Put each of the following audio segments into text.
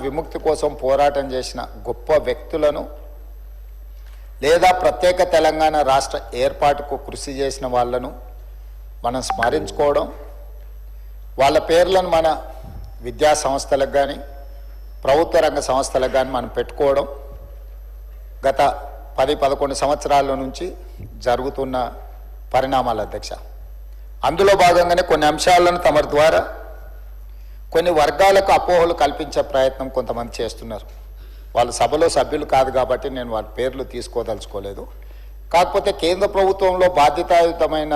విముక్తి కోసం పోరాటం చేసిన గొప్ప వ్యక్తులను లేదా ప్రత్యేక తెలంగాణ రాష్ట్ర ఏర్పాటుకు కృషి చేసిన వాళ్ళను మనం స్మరించుకోవడం, వాళ్ళ పేర్లను మన విద్యా సంస్థలకు కానీ ప్రభుత్వ రంగ సంస్థలకు కానీ మనం పెట్టుకోవడం గత 10-11 సంవత్సరాల నుంచి జరుగుతున్న పరిణామాల అధ్యక్ష. అందులో భాగంగానే కొన్ని అంశాలను తమ ద్వారా కొన్ని వర్గాలకు అపోహలు కల్పించే ప్రయత్నం కొంతమంది చేస్తున్నారు. వాళ్ళు సభలో సభ్యులు కాదు కాబట్టి నేను వాళ్ళ పేర్లు తీసుకోదలుచుకోలేదు. కాకపోతే కేంద్ర ప్రభుత్వంలో బాధ్యతాయుతమైన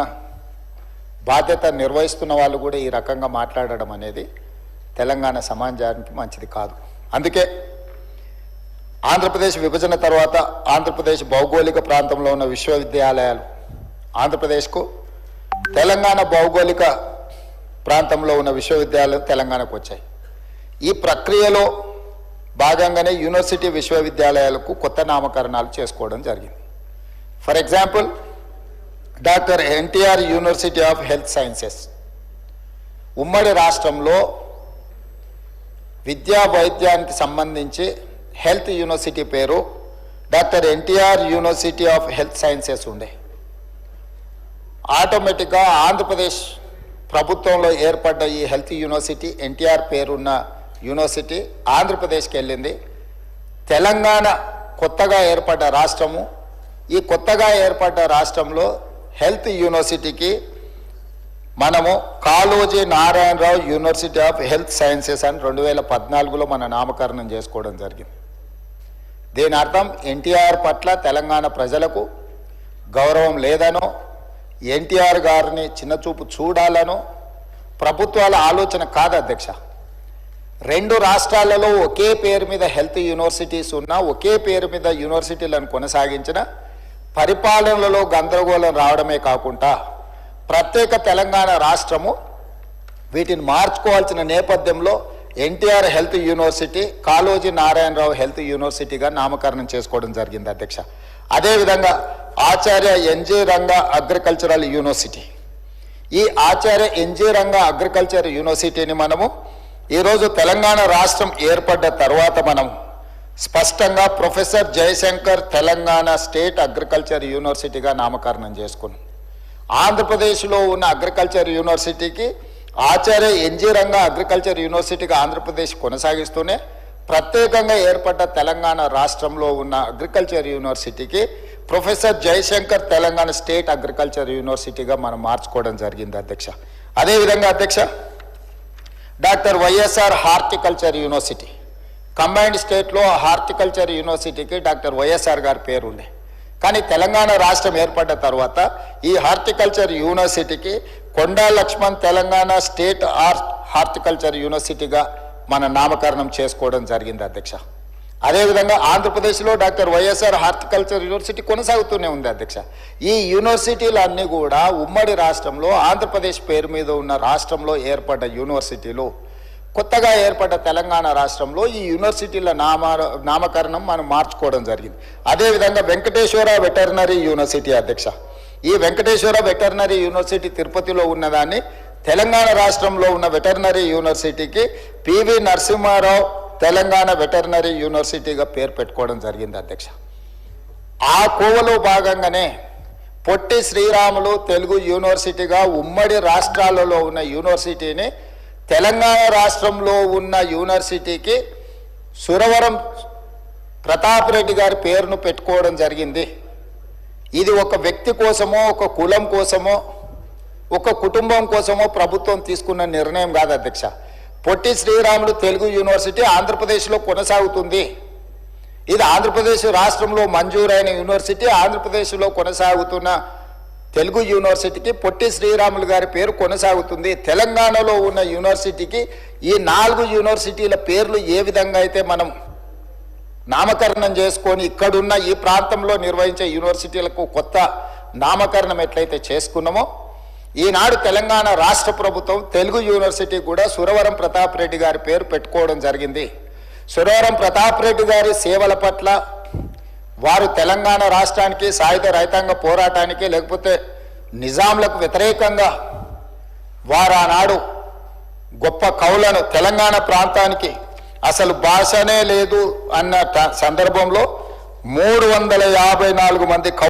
బాధ్యత నిర్వహిస్తున్న వాళ్ళు కూడా ఈ రకంగా మాట్లాడడం అనేది తెలంగాణ సమాజానికి మంచిది కాదు. అందుకే ఆంధ్రప్రదేశ్ విభజన తర్వాత ఆంధ్రప్రదేశ్ భౌగోళిక ప్రాంతంలో ఉన్న విశ్వవిద్యాలయాలు ఆంధ్రప్రదేశ్కు, తెలంగాణ భౌగోళిక ప్రాంతంలో ఉన్న విశ్వవిద్యాలయాలు తెలంగాణకు వచ్చాయి. ఈ ప్రక్రియలో భాగంగానే యూనివర్సిటీ విశ్వవిద్యాలయాలకు కొత్త నామకరణాలు చేసుకోవడం జరిగింది. For example, doctor NTR university of health sciences ఉమ్మడి రాష్ట్రంలో విద్యా వైద్యానికి సంబంధించి హెల్త్ యూనివర్సిటీ పేరు doctor NTR university of health sciences ఉండే. ఆటోమేటిక్గా ఆంధ్రప్రదేశ్ ప్రభుత్వంలో ఏర్పడ్డ ఈ హెల్త్ యూనివర్సిటీ, ఎన్టీఆర్ పేరున్న యూనివర్సిటీ ఆంధ్రప్రదేశ్కి వెళ్ళింది. తెలంగాణ కొత్తగా ఏర్పడ్డ రాష్ట్రము, ఈ కొత్తగా ఏర్పడ్డ రాష్ట్రంలో హెల్త్ యూనివర్సిటీకి మనము Kaloji Narayana Rao university of health sciences అని 2014లో మన నామకరణం చేసుకోవడం జరిగింది. దీని అర్థం ఎన్టీఆర్ పట్ల తెలంగాణ ప్రజలకు గౌరవం లేదనో, ఎన్టీఆర్ గారిని చిన్నచూపు చూడాలనో ప్రభుత్వాల ఆలోచన కాదు అధ్యక్ష. 2 రాష్ట్రాలలో ఒకే పేరు మీద హెల్త్ యూనివర్సిటీస్ ఉన్నా, ఒకే పేరు మీద యూనివర్సిటీలను కొనసాగించిన పరిపాలనలో గందరగోళం రావడమే కాకుండా ప్రత్యేక తెలంగాణ రాష్ట్రము వీటిని మార్చుకోవాల్సిన నేపథ్యంలో NTR health university Kaloji Narayanarao health యూనివర్సిటీగా నామకరణం చేసుకోవడం జరిగింది అధ్యక్ష. అదేవిధంగా Acharya NG Ranga agricultural university, ఈ ఆచార్య ఎన్జి రంగా అగ్రికల్చర్ యూనివర్సిటీని మనము ఈరోజు తెలంగాణ రాష్ట్రం ఏర్పడ్డ తర్వాత మనం స్పష్టంగా professor Jayashankar Telangana state agriculture యూనివర్సిటీగా నామకరణం చేసుకున్నాం. ఆంధ్రప్రదేశ్లో ఉన్న అగ్రికల్చర్ యూనివర్సిటీకి ఆచార్య ఎన్జి రంగా అగ్రికల్చర్ యూనివర్సిటీగా ఆంధ్రప్రదేశ్ కొనసాగిస్తూనే ప్రత్యేకంగా ఏర్పడ్డ తెలంగాణ రాష్ట్రంలో ఉన్న అగ్రికల్చర్ యూనివర్సిటీకి professor Jayashankar Telangana state agriculture యూనివర్సిటీగా మనం మార్చుకోవడం జరిగింది అధ్యక్ష. అదేవిధంగా అధ్యక్ష, doctor YSR horticulture university, combined స్టేట్లో హార్టికల్చర్ యూనివర్సిటీకి డాక్టర్ వైఎస్ఆర్ గారి పేరు ఉండే. కానీ తెలంగాణ రాష్ట్రం ఏర్పడ్డ తర్వాత ఈ హార్టికల్చర్ యూనివర్సిటీకి కొండా లక్ష్మణ్ తెలంగాణ స్టేట్ హార్టికల్చర్ యూనివర్సిటీగా మన నామకరణం చేసుకోవడం జరిగింది అధ్యక్ష. అదేవిధంగా ఆంధ్రప్రదేశ్లో డాక్టర్ వైఎస్ఆర్ హార్టికల్చర్ యూనివర్సిటీ కొనసాగుతూనే ఉంది అధ్యక్ష. ఈ యూనివర్సిటీలన్నీ కూడా ఉమ్మడి రాష్ట్రంలో ఆంధ్రప్రదేశ్ పేరు మీద ఉన్న రాష్ట్రంలో ఏర్పడ్డ యూనివర్సిటీలు, కొత్తగా ఏర్పడ్డ తెలంగాణ రాష్ట్రంలో ఈ యూనివర్సిటీల నామకరణం మనం మార్చుకోవడం జరిగింది. అదేవిధంగా వెంకటేశ్వర వెటర్నరీ యూనివర్సిటీ అధ్యక్ష, ఈ వెంకటేశ్వర వెటర్నరీ యూనివర్సిటీ తిరుపతిలో ఉన్నదాన్ని తెలంగాణ రాష్ట్రంలో ఉన్న వెటర్నరీ యూనివర్సిటీకి పివి నరసింహారావు తెలంగాణ వెటర్నరీ యూనివర్సిటీగా పేరు పెట్టుకోవడం జరిగింది అధ్యక్ష. ఆ కోవలో భాగంగానే పొట్టి శ్రీరాములు తెలుగు యూనివర్సిటీగా ఉమ్మడి రాష్ట్రాలలో ఉన్న యూనివర్సిటీని తెలంగాణ రాష్ట్రంలో ఉన్న యూనివర్సిటీకి సురవరం ప్రతాప్ రెడ్డి గారి పేరును పెట్టుకోవడం జరిగింది. ఇది ఒక వ్యక్తి కోసమో, ఒక కులం కోసమో, ఒక కుటుంబం కోసమో ప్రభుత్వం తీసుకున్న నిర్ణయం కాదు అధ్యక్ష. పొట్టి శ్రీరాములు తెలుగు యూనివర్సిటీ ఆంధ్రప్రదేశ్లో కొనసాగుతుంది. ఇది ఆంధ్రప్రదేశ్ రాష్ట్రంలో మంజూరైన యూనివర్సిటీ. ఆంధ్రప్రదేశ్లో కొనసాగుతున్న తెలుగు యూనివర్సిటీకి పొట్టి శ్రీరాములు గారి పేరు కొనసాగుతుంది. తెలంగాణలో ఉన్న యూనివర్సిటీకి ఈ 4 యూనివర్సిటీల పేర్లు ఏ విధంగా అయితే మనం నామకరణం చేసుకొని ఇక్కడున్న ఈ ప్రాంతంలో నిర్వహించే యూనివర్సిటీలకు కొత్త నామకరణం ఎట్లయితే చేసుకున్నామో, ఈనాడు తెలంగాణ రాష్ట్ర ప్రభుత్వం తెలుగు యూనివర్సిటీ కూడా సురవరం ప్రతాప్ రెడ్డి గారి పేరు పెట్టుకోవడం జరిగింది. సురవరం ప్రతాప్ రెడ్డి గారి సేవల పట్ల, వారు తెలంగాణ రాష్ట్రానికి సాయుధ రైతాంగ పోరాటానికి లేకపోతే నిజాంలకు వ్యతిరేకంగా వారు ఆనాడు గొప్ప కవులను తెలంగాణ ప్రాంతానికి అసలు భాషనే లేదు అన్న సందర్భంలో 354 మంది